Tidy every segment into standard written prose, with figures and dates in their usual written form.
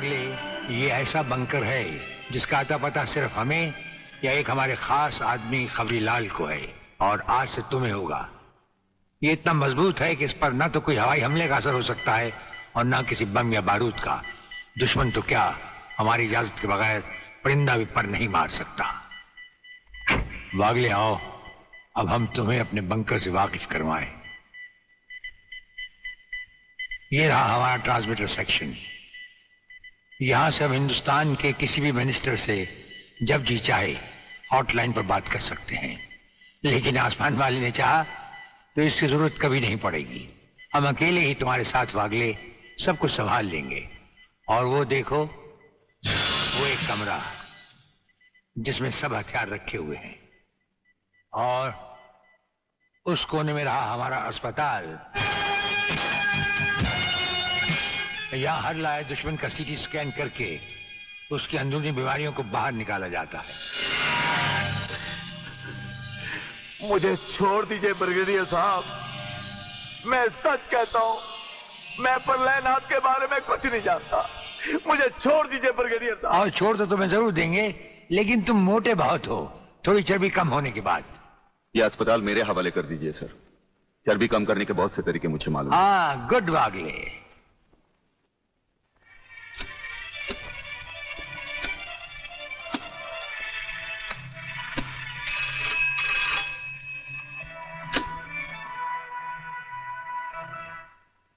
वागले, ये ऐसा बंकर है जिसका अता पता सिर्फ हमें या एक हमारे खास आदमी खबरीलाल को है, और आज से तुम्हें होगा। ये इतना मजबूत है कि इस पर ना तो कोई हवाई हमले का असर हो सकता है और ना किसी बम या बारूद का। दुश्मन तो क्या, हमारी इजाजत के बगैर परिंदा भी पर नहीं मार सकता। वागले आओ, अब हम तुम्हें अपने बंकर से वाकिफ करवाएं। ये रहा हमारा ट्रांसमीटर सेक्शन। यहां से हम हिंदुस्तान के किसी भी मिनिस्टर से जब जी चाहे हॉटलाइन पर बात कर सकते हैं, लेकिन आसमान वाले ने चाहा तो इसकी जरूरत कभी नहीं पड़ेगी। हम अकेले ही तुम्हारे साथ वागले सब कुछ संभाल लेंगे। और वो देखो, वो एक कमरा जिसमें सब हथियार रखे हुए हैं, और उस कोने में रहा हमारा अस्पताल। यहां हर लाए दुश्मन का सीटी स्कैन करके उसकी अंदरूनी बीमारियों को बाहर निकाला जाता है। मुझे छोड़ दीजिए ब्रिगेडियर साहब, मैं सच कहता हूं, मैं प्रलयनाथ के बारे में कुछ नहीं जानता। मुझे छोड़ दीजिए ब्रिगेडियर साहब। और छोड़ तो तुम्हें जरूर देंगे, लेकिन तुम मोटे बहुत हो, थोड़ी चर्बी कम होने के बाद। यह अस्पताल मेरे हवाले कर दीजिए सर। चर्बी कम करने के बहुत से तरीके मुझे मालूम है। हाँ, गुड वागले।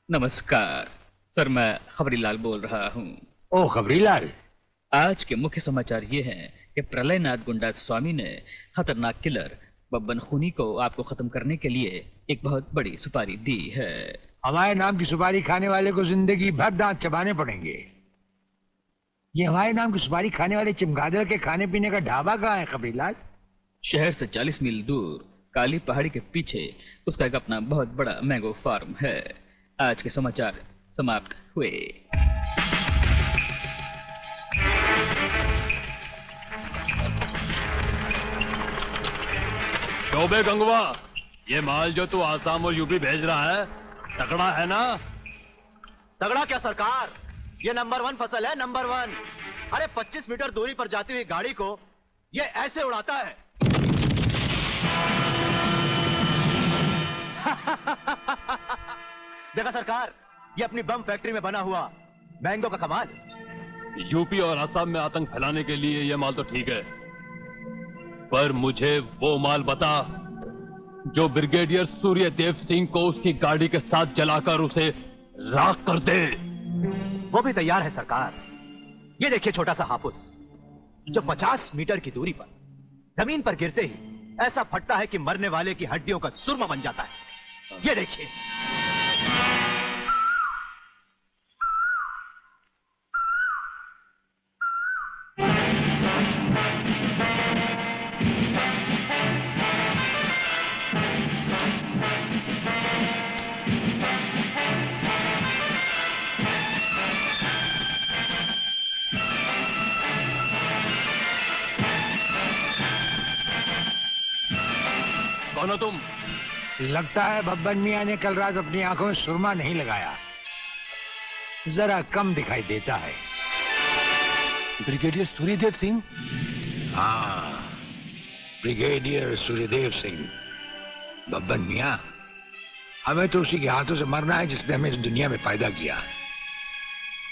नमस्कार सर, मैं खबरीलाल बोल रहा हूँ। ओ खबरीलाल, आज के मुख्य समाचार ये हैं कि प्रलयनाथ गुंडा स्वामी ने खतरनाक किलर बब्बन खूनी को आपको खत्म करने के लिए एक बहुत बड़ी सुपारी दी है। हमारे नाम की सुपारी खाने वाले को जिंदगी भर दांत चबाने पड़ेंगे। ये हमारे नाम की सुपारी खाने वाले चमगादड़ के खाने पीने का ढाबा कहाँ है खबरीलाल? शहर से 40 मील दूर काली पहाड़ी के पीछे उसका एक अपना बहुत बड़ा मैंगो फार्म है। आज के समाचार समाप्त हुए। चौबे गंगवा, ये माल जो तू आसाम और यूपी भेज रहा है तगड़ा है ना? तगड़ा क्या सरकार, ये नंबर 1 फसल है, नंबर 1। अरे 25 मीटर दूरी पर जाती हुई गाड़ी को ये ऐसे उड़ाता है। देखा सरकार, ये अपनी बम फैक्ट्री में बना हुआ मैंगो का कमाल। यूपी और असम में आतंक फैलाने के लिए ये माल तो ठीक है, पर मुझे वो माल बता जो ब्रिगेडियर सूर्यदेव सिंह को उसकी गाड़ी के साथ जलाकर उसे राख कर दे। वो भी तैयार है सरकार। ये देखिए छोटा सा हापुस जो 50 मीटर की दूरी पर जमीन पर गिरते ही ऐसा फटता है कि मरने वाले की हड्डियों का सुरमा बन जाता है। ये देखिए। कौन हो तुम? लगता है बब्बन मियां ने कल रात अपनी आंखों में सुरमा नहीं लगाया, जरा कम दिखाई देता है। ब्रिगेडियर सूर्यदेव सिंह? हाँ, ब्रिगेडियर सूर्यदेव सिंह। बब्बन मियां, हमें तो उसी के हाथों से मरना है जिसने हमें इस दुनिया में पैदा किया।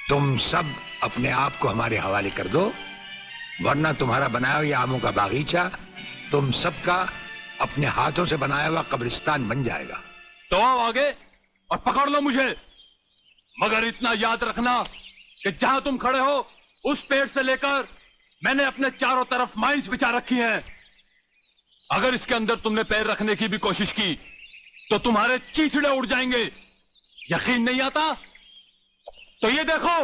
तुम सब अपने आप को हमारे हवाले कर दो, वरना तुम्हारा बनाया हुआ आमों का बागीचा तुम सबका अपने हाथों से बनाया हुआ कब्रिस्तान बन जाएगा। तो आओ आगे और पकड़ लो मुझे, मगर इतना याद रखना कि जहां तुम खड़े हो उस पेड़ से लेकर मैंने अपने चारों तरफ माइंस बिछा रखी हैं। अगर इसके अंदर तुमने पैर रखने की भी कोशिश की तो तुम्हारे चीथड़े उड़ जाएंगे। यकीन नहीं आता तो ये देखो।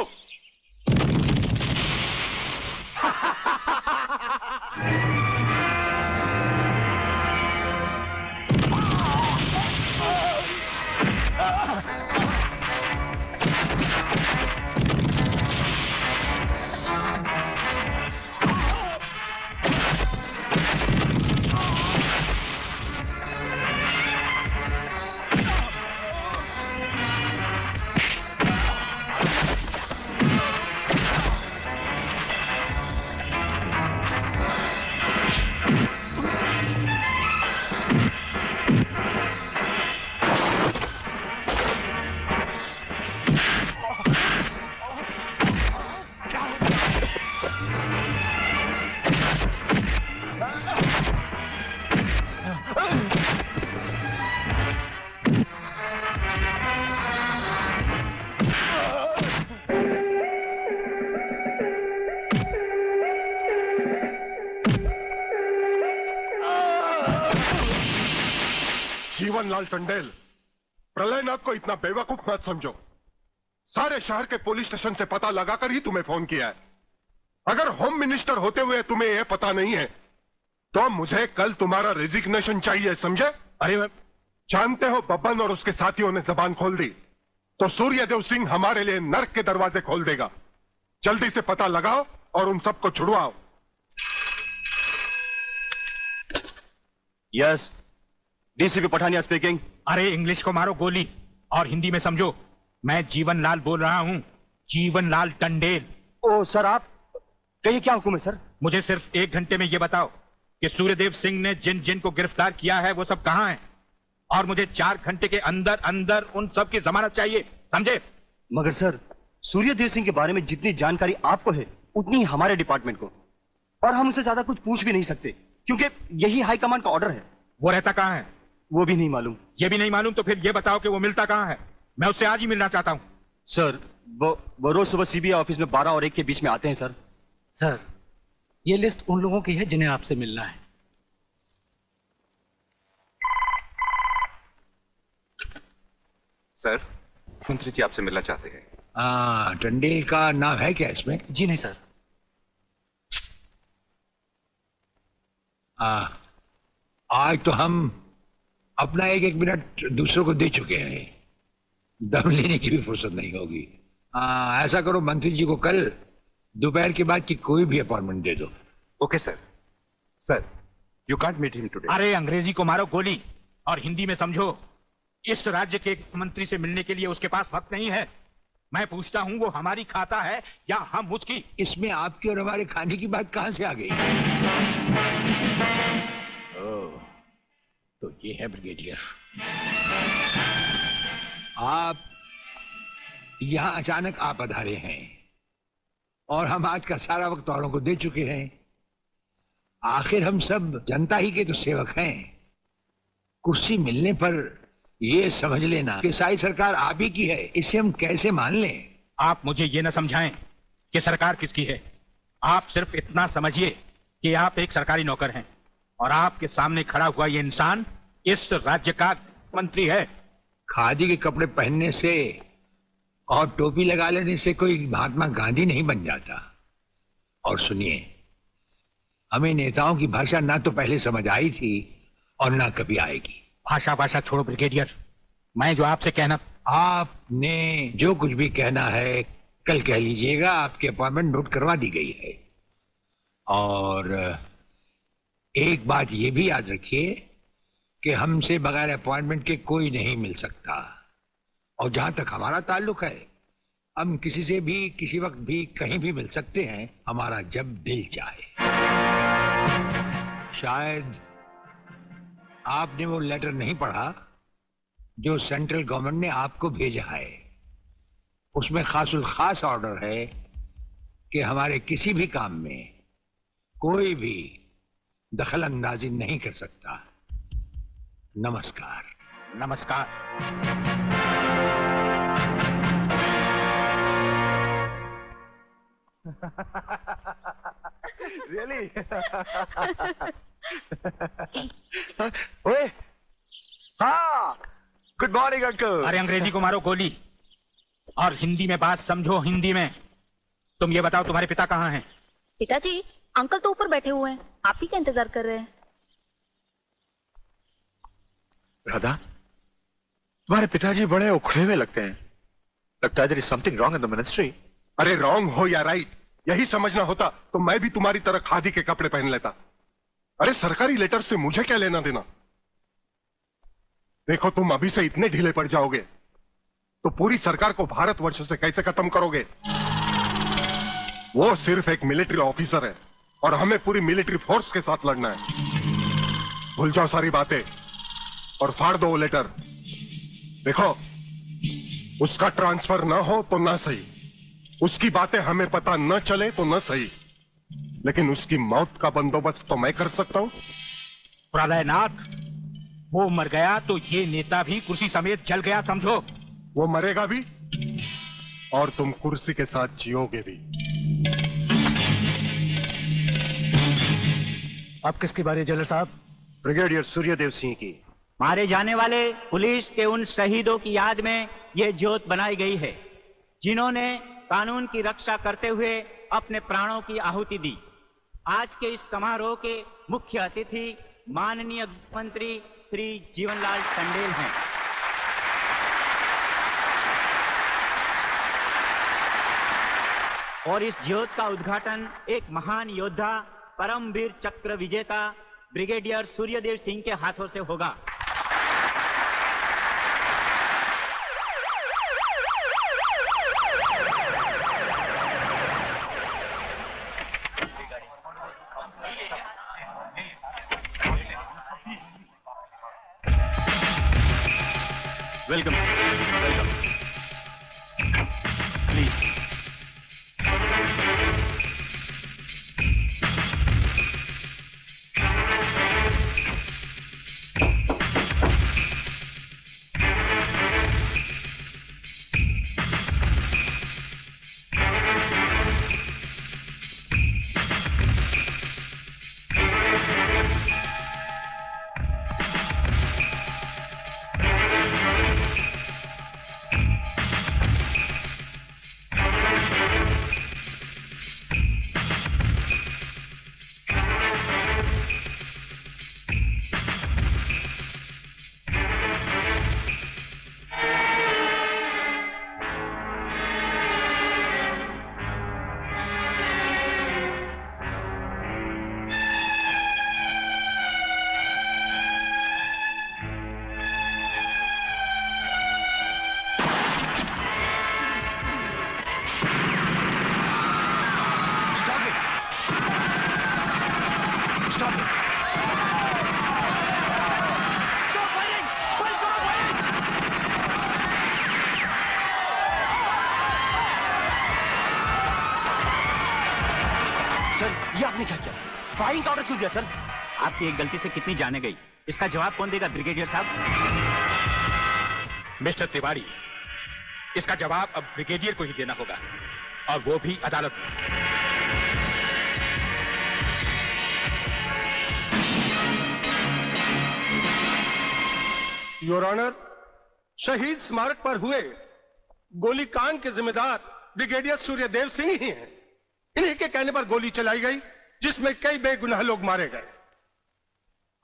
जीवनलाल टंडेल, प्रलयनाथ को इतना बेवकूफ मत समझो। सारे शहर के पुलिस स्टेशन से पता लगाकर ही तुम्हें फोन किया है। अगर होम मिनिस्टर होते हुए तुम्हें यह पता नहीं है तो मुझे कल तुम्हारा रेजिग्नेशन चाहिए, समझे? अरे जानते हो बब्बन और उसके साथियों ने जबान खोल दी तो सूर्यदेव सिंह हमारे लिए नर्क के दरवाजे खोल देगा। जल्दी से पता लगाओ और उन सबको छुड़वाओ। Yes, DCP Pathania speaking. अरे इंग्लिश को मारो गोली और हिंदी में समझो। मैं जीवनलाल बोल रहा हूं, जीवनलाल टंडेल। ओ सर, आप कहिए, क्या हुक्म है सर? मुझे सिर्फ 1 घंटे में यह बताओ कि सूर्यदेव सिंह ने जिन जिन को गिरफ्तार किया है वो सब कहां हैं, और मुझे 4 घंटे के अंदर अंदर उन सब की जमानत चाहिए, समझे? मगर सर, सूर्यदेव सिंह के बारे में जितनी जानकारी आपको है उतनी ही हमारे डिपार्टमेंट को, और हम उसे ज्यादा कुछ पूछ भी नहीं सकते क्योंकि यही हाई कमांड का ऑर्डर है। वो रहता कहां है? वो भी नहीं मालूम। ये भी नहीं मालूम तो फिर ये बताओ कि वो मिलता कहां है? मैं उससे आज ही मिलना चाहता हूं। सर, वो रोज सुबह सीबीआई ऑफिस में 12 और 1 के बीच में आते हैं सर। सर, ये लिस्ट उन लोगों की है जिन्हें आपसे मिलना है। सर, मंत्री जी आपसे मिलना चाहते हैं। टंडेल का नाम है क्या इसमें? जी नहीं सर। आज तो हम अपना 1-1 मिनट दूसरों को दे चुके हैं, दम लेने की भी फुर्सत नहीं होगी। ऐसा करो, मंत्री जी को कल दोपहर के बाद की कोई भी अपॉइंटमेंट दे दो। Okay sir. Sir, you can't meet him today. अरे अंग्रेजी को मारो गोली और हिंदी में समझो। इस राज्य के मंत्री से मिलने के लिए उसके पास वक्त नहीं है। मैं पूछता हूं वो हमारी खाता है या हम उसकी? इसमें आपकी और हमारे खाने की बात कहां से आ गई? ओह, तो ये है ब्रिगेडियर। आप यहां अचानक आ पधारे हैं और हम आज का सारा वक्त औरों को दे चुके हैं। आखिर हम सब जनता ही के तो सेवक हैं। कुर्सी मिलने पर ये समझ लेना कि सारी सरकार आप ही की है, इसे हम कैसे मान लें? आप मुझे ये न समझाएं कि सरकार किसकी है। आप सिर्फ इतना समझिए कि आप एक सरकारी नौकर हैं और आपके सामने खड़ा हुआ ये इंसान इस राज्य का मंत्री है। खादी के कपड़े पहनने से और टोपी लगा लेने से कोई महात्मा गांधी नहीं बन जाता। और सुनिए, हमें नेताओं की भाषा ना तो पहले समझ आई थी और ना कभी आएगी। भाषा छोड़ो ब्रिगेडियर, मैं जो आपसे कहना। आपने जो कुछ भी कहना है कल कह लीजिएगा। आपकी अपॉइंटमेंट नोट करवा दी गई है। और एक बात ये भी याद रखिए कि हमसे बगैर अपॉइंटमेंट के कोई नहीं मिल सकता। और जहां तक हमारा ताल्लुक है, हम किसी से भी किसी वक्त भी कहीं भी मिल सकते हैं, हमारा जब दिल चाहे। शायद आपने वो लेटर नहीं पढ़ा जो सेंट्रल गवर्नमेंट ने आपको भेजा है। उसमें खासुल खास ऑर्डर है कि हमारे किसी भी काम में कोई भी दखल अंदाजी नहीं कर सकता। नमस्कार। नमस्कार। रियली? ओए, हाँ, गुड मॉर्निंग अंकल। अरे अंग्रेजी को मारो गोली और हिंदी में बात समझो। हिंदी में तुम ये बताओ तुम्हारे पिता कहाँ हैं? पिताजी, अंकल तो ऊपर बैठे हुए हैं, आप ही का इंतजार कर रहे हैं। राधा, तुम्हारे पिताजी बड़े उखड़े हुए लगते हैं। लगता है there is something wrong in the ministry। अरे रॉन्ग हो या राइट, यही समझना होता तो मैं भी तुम्हारी तरह खादी के कपड़े पहन लेता। अरे सरकारी लेटर से मुझे क्या लेना देना? देखो, तुम अभी से इतने ढीले पड़ जाओगे तो पूरी सरकार को भारतवर्ष से कैसे खत्म करोगे? वो सिर्फ एक मिलिट्री ऑफिसर है और हमें पूरी मिलिट्री फोर्स के साथ लड़ना है। भूल जाओ सारी बातें और फाड़ दो वो लेटर। देखो, उसका ट्रांसफर ना हो तो ना सही, उसकी बातें हमें पता न चले तो न सही, लेकिन उसकी मौत का बंदोबस्त तो मैं कर सकता हूं। प्रलयनाथ, वो मर गया तो ये नेता भी कुर्सी समेत जल गया, समझो। वो मरेगा भी और तुम कुर्सी के साथ जियोगे भी। आप किसकी बारी है जनरल साहब? ब्रिगेडियर सूर्यदेव सिंह की। मारे जाने वाले पुलिस के उन शहीदों की याद में ये ज्योत बनाई गई है जिन्होंने कानून की रक्षा करते हुए अपने प्राणों की आहुति दी। आज के इस समारोह के मुख्य अतिथि माननीय मंत्री श्री जीवनलाल टंडेल हैं। और इस ज्योत का उद्घाटन एक महान योद्धा परमवीर चक्र विजेता ब्रिगेडियर सूर्यदेव सिंह के हाथों से होगा। Welcome welcome please. Firing order क्यों दिया सर? आपकी एक गलती से कितनी जाने गई, इसका जवाब कौन देगा ब्रिगेडियर साहब? मिस्टर तिवारी, इसका जवाब अब ब्रिगेडियर को ही देना होगा, और वो भी अदालत में। योर ऑनर, शहीद स्मारक पर हुए गोलीकांड के जिम्मेदार ब्रिगेडियर सूर्यदेव सिंह ही हैं। इन्हीं के कहने पर गोली चलाई गई जिसमें कई बेगुनाह लोग मारे गए।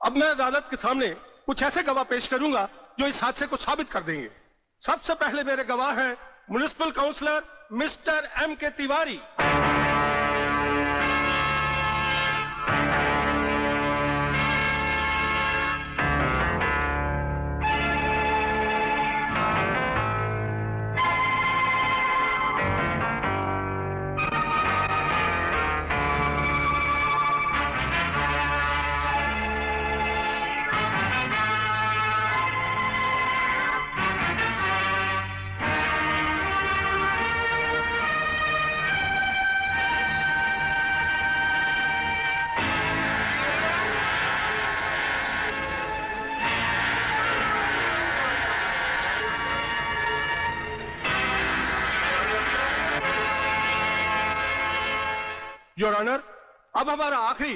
अब मैं अदालत के सामने कुछ ऐसे गवाह पेश करूंगा जो इस हादसे को साबित कर देंगे। सबसे पहले मेरे गवाह हैं municipal councillor mister M.K. Tiwari. Your honour, अब हमारा आखिरी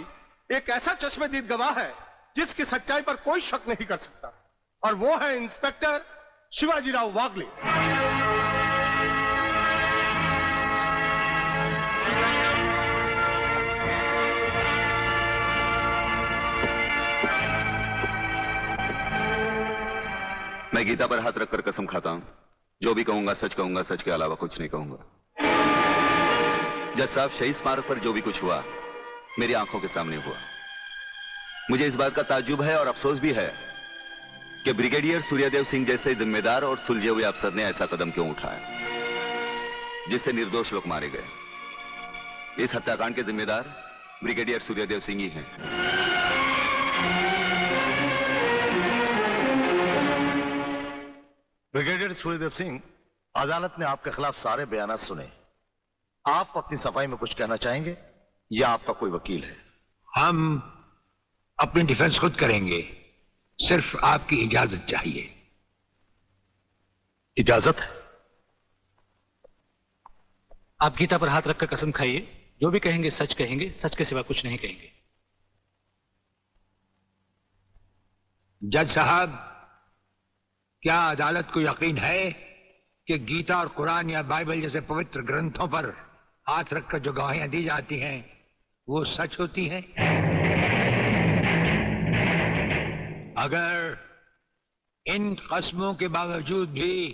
एक ऐसा चश्मदीद गवाह है जिसकी सच्चाई पर कोई शक नहीं कर सकता, और वो है इंस्पेक्टर शिवाजीराव वागले। मैं गीता पर हाथ रखकर कसम खाता हूं, जो भी कहूंगा सच कहूंगा, सच के अलावा कुछ नहीं कहूंगा। जज साहब, शहीद स्मारक पर जो भी कुछ हुआ मेरी आंखों के सामने हुआ। मुझे इस बात का ताज्जुब है और अफसोस भी है कि ब्रिगेडियर सूर्यदेव सिंह जैसे जिम्मेदार और सुलझे हुए अफसर ने ऐसा कदम क्यों उठाया जिससे निर्दोष लोग मारे गए। इस हत्याकांड के जिम्मेदार ब्रिगेडियर सूर्यदेव सिंह ही हैं। ब्रिगेडियर सूर्यदेव सिंह, अदालत ने आपके खिलाफ सारे बयान सुने। आप अपनी सफाई में कुछ कहना चाहेंगे या आपका कोई वकील है? हम अपनी डिफेंस खुद करेंगे, सिर्फ आपकी इजाजत चाहिए। इजाजत है? आप गीता पर हाथ रखकर कसम खाइए, जो भी कहेंगे सच कहेंगे, सच के सिवा कुछ नहीं कहेंगे। जज साहब, क्या अदालत को यकीन है कि गीता और कुरान या बाइबल जैसे पवित्र ग्रंथों पर हाथ रखकर जो गवाहियां दी जाती हैं वो सच होती हैं? अगर इन कस्मों के बावजूद भी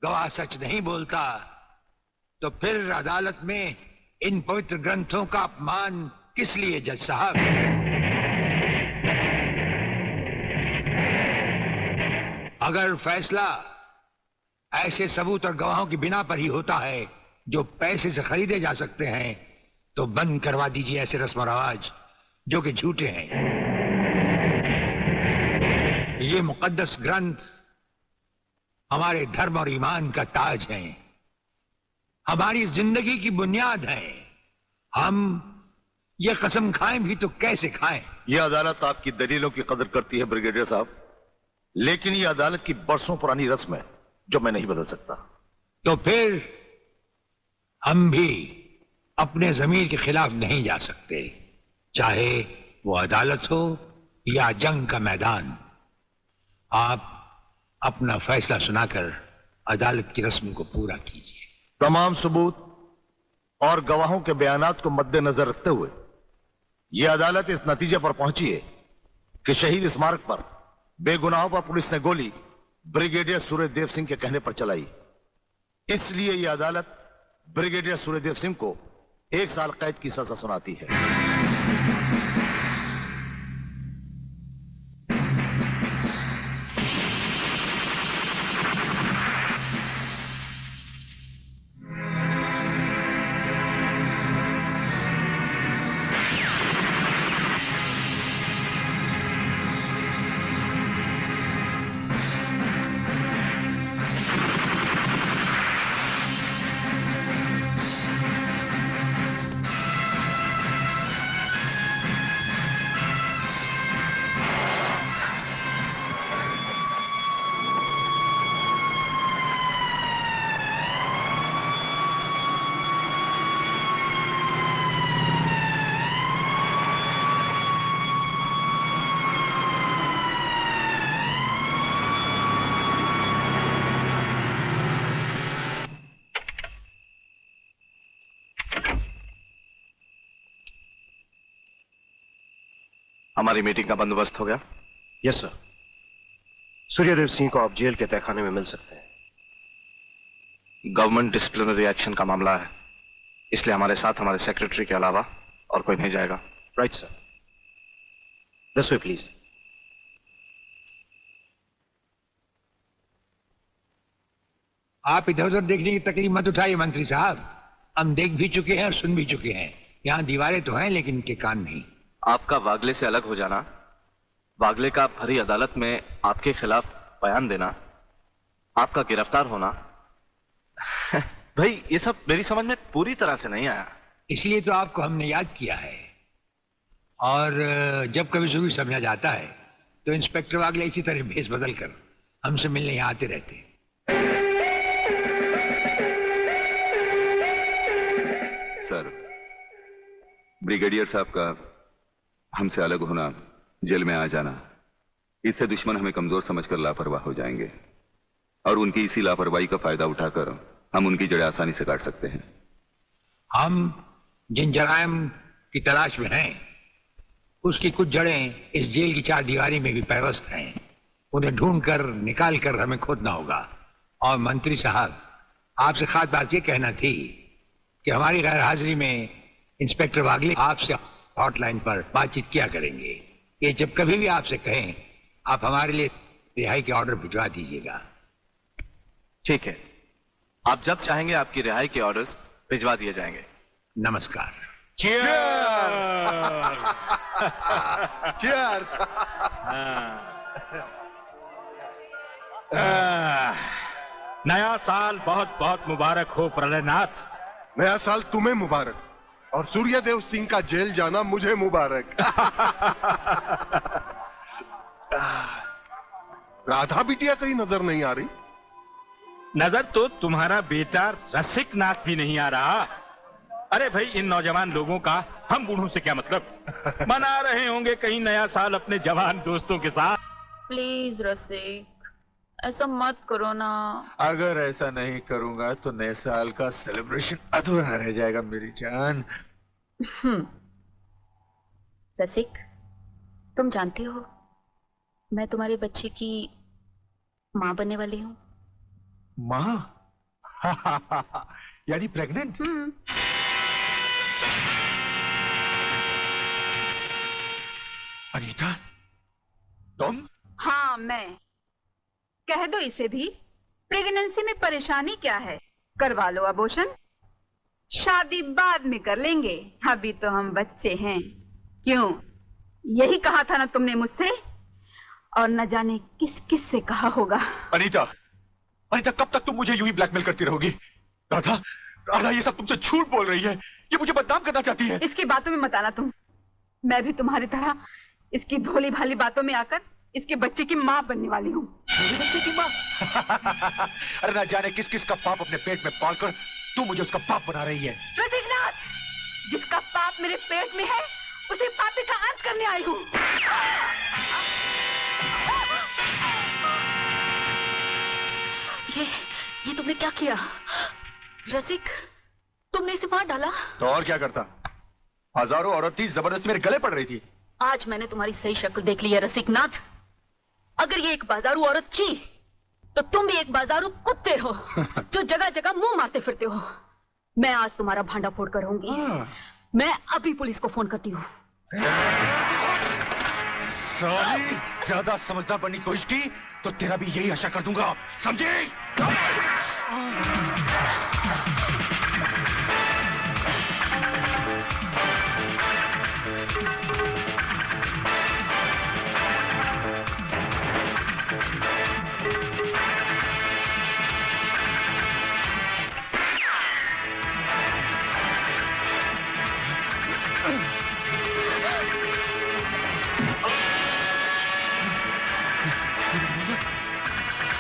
गवाह सच नहीं बोलता तो फिर अदालत में इन पवित्र ग्रंथों का अपमान किस लिए जज साहब? अगर फैसला ऐसे सबूत और गवाहों की बिना पर ही होता है जो पैसे से खरीदे जा सकते हैं तो बंद करवा दीजिए ऐसे रस्म और रवाज जो कि झूठे हैं। ये मुकद्दस ग्रंथ हमारे धर्म और ईमान का ताज है, हमारी जिंदगी की बुनियाद है। हम ये कसम खाएं भी तो कैसे खाएं? यह अदालत आपकी दलीलों की कदर करती है ब्रिगेडियर साहब, लेकिन यह अदालत की बरसों पुरानी रस्म है जो मैं नहीं बदल सकता। तो फिर हम भी अपने जमीर के खिलाफ नहीं जा सकते, चाहे वो अदालत हो या जंग का मैदान। आप अपना फैसला सुनाकर अदालत की रस्म को पूरा कीजिए। तमाम सबूत और गवाहों के बयानात को मद्देनजर रखते हुए यह अदालत इस नतीजे पर पहुंची है कि शहीद स्मारक पर बेगुनाहों पर पुलिस ने गोली ब्रिगेडियर सूर्यदेव सिंह के कहने पर चलाई। इसलिए यह अदालत ब्रिगेडियर सूर्यदेव सिंह को 1 साल कैद की सजा सुनाती है। हमारी मीटिंग का बंदोबस्त हो गया? Yes sir. सूर्यदेव सिंह को आप जेल के तहखाने में मिल सकते हैं। गवर्नमेंट डिसिप्लिनरी एक्शन का मामला है, इसलिए हमारे साथ हमारे सेक्रेटरी के अलावा और कोई नहीं जाएगा। Right sir. This way please. आप इधर उधर देखने की तकलीफ मत उठाइए मंत्री साहब, हम देख भी चुके हैं और सुन भी चुके हैं। यहाँ दीवारें तो हैं लेकिन इनके कान नहीं। आपका वागले से अलग हो जाना, वागले का भरी अदालत में आपके खिलाफ बयान देना, आपका गिरफ्तार होना भाई ये सब मेरी समझ में पूरी तरह से नहीं आया। इसलिए तो आपको हमने याद किया है। और जब कभी जरूरी समझा जाता है तो इंस्पेक्टर वागले इसी तरह भेस बदल कर हमसे मिलने यहाँ आते रहते। सर, ब्रिगेडियर साहब का हमसे अलग होना, जेल में आ जाना, इससे दुश्मन हमें कमजोर समझकर लापरवाह हो जाएंगे और उनकी इसी लापरवाही का फायदा उठाकर हम उनकी जड़ें आसानी से काट सकते हैं। हम जिन जराइम की तलाश में हैं, उसकी कुछ जड़ें इस जेल की 4 दीवारी में भी पैवस्त हैं। उन्हें ढूंढकर निकाल कर हमें खोदना होगा। और मंत्री साहब, आपसे खास बात ये कहना थी कि हमारी गैर हाजिरी में इंस्पेक्टर वागले आपसे हॉटलाइन पर बातचीत किया करेंगे। ये जब कभी भी आपसे कहें, आप हमारे लिए रिहाई के ऑर्डर भिजवा दीजिएगा। ठीक है, आप जब चाहेंगे आपकी रिहाई के ऑर्डर्स भिजवा दिए जाएंगे। नमस्कार। Cheers! नया साल बहुत बहुत मुबारक हो प्रलयनाथ। नया साल तुम्हें मुबारक और सूर्यदेव सिंह का जेल जाना मुझे मुबारक। राधा बिटिया कहीं नजर नहीं आ रही? नजर तो तुम्हारा बेटा रसिकनाथ भी नहीं आ रहा। अरे भाई, इन नौजवान लोगों का हम बूढ़ों से क्या मतलब। मना रहे होंगे कहीं नया साल अपने जवान दोस्तों के साथ। प्लीज रसिक, ऐसा मत करो ना। अगर ऐसा नहीं करूंगा तो नए साल का सेलिब्रेशन अधूरा रह जाएगा मेरी जान। रसिक, तुम जानते हो मैं तुम्हारे बच्चे की माँ बनने वाली हूँ। माँ? यानी प्रेग्नेंट? अनीता, तुम? हाँ मैं। कह दो इसे भी, प्रेगनेंसी में परेशानी क्या है, करवा लो अबॉर्शन। शादी बाद में कर लेंगे, अभी तो हम बच्चे हैं। क्यों, यही कहा था ना तुमने मुझसे, और न जाने किस किस से कहा होगा। अनीता, अनीता कब तक तुम मुझे यूं ही ब्लैकमेल करती रहोगी? राधा, राधा ये सब तुमसे झूठ बोल रही है, ये मुझे बदनाम करना चाहती है। इसकी बातों में मत आना तुम। मैं भी तुम्हारी तरह इसकी भोली भाली बातों में आकर इसके बच्चे की माँ बनने वाली हूँ। बच्चे की माँ? अरे ना जाने किस किस का पाप अपने पेट में पालकर तू मुझे उसका पाप बना रही है। रसिकनाथ, जिसका पाप मेरे पेट में है उसे पापी का अंत करने आई हूँ। ये तुमने क्या किया? रसिक, तुमने इसे मार डाला? तो और क्या करता? हजारों औरतें जबरदस्ती मेरे गले पड़ रही थी। आज मैंने तुम्हारी सही शक्ल देख ली है रसिकनाथ। अगर ये एक बाजारू औरत थी तो तुम भी एक बाजारू कुत्ते हो जो जगह जगह मुंह मारते फिरते हो। मैं आज तुम्हारा भांडा फोड़ कर रहूंगी। मैं अभी पुलिस को फोन करती हूँ। साली, ज्यादा समझदार बनने की कोशिश की तो तेरा भी यही आशा कर दूंगा, समझे?